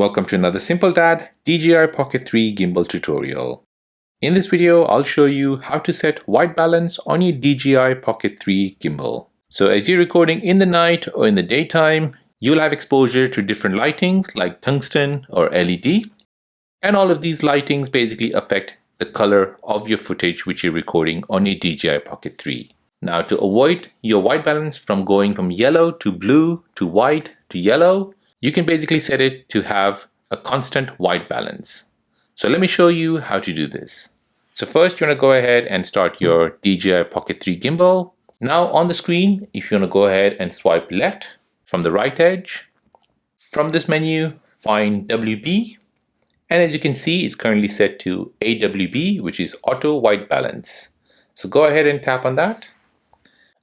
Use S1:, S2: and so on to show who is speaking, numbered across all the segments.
S1: Welcome to another Simple Dad DJI Pocket 3 gimbal tutorial. In this video, I'll show you how to set white balance on your DJI Pocket 3 gimbal. So as you're recording in the night or in the daytime, you'll have exposure to different lightings like tungsten or LED. And all of these lightings basically affect the color of your footage which you're recording on your DJI Pocket 3. Now to avoid your white balance from going from yellow to blue to white to yellow, you can basically set it to have a constant white balance. So let me show you how to do this. So first you want to go ahead and start your DJI Pocket 3 gimbal. Now on the screen, if you want to go ahead and swipe left from the right edge, from this menu, find WB. And as you can see, it's currently set to AWB, which is Auto White Balance. So go ahead and tap on that.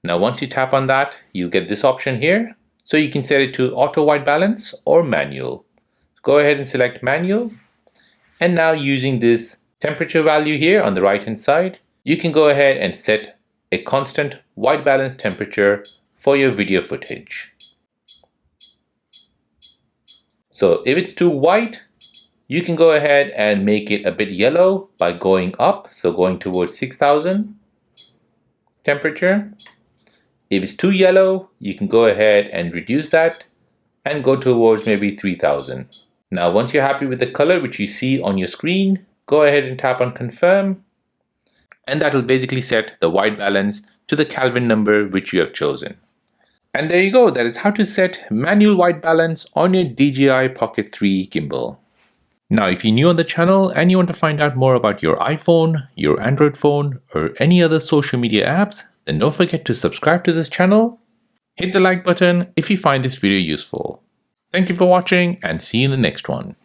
S1: Now once you tap on that, you'll get this option here. So you can set it to Auto White Balance or Manual. Go ahead and select Manual. And now using this temperature value here on the right hand side, you can go ahead and set a constant white balance temperature for your video footage. So if it's too white, you can go ahead and make it a bit yellow by going up, so going towards 6000 temperature. If it's too yellow, you can go ahead and reduce that and go towards maybe 3000. Now once you're happy with the color which you see on your screen, go ahead and tap on confirm, and that will basically set the white balance to the Kelvin number which you have chosen. And there you go, that is how to set manual white balance on your DJI Pocket 3 gimbal. Now, if you're new on the channel and you want to find out more about your iPhone, your Android phone, or any other social media apps, then don't forget to subscribe to this channel. Hit the like button if you find this video useful. Thank you for watching and see you in the next one.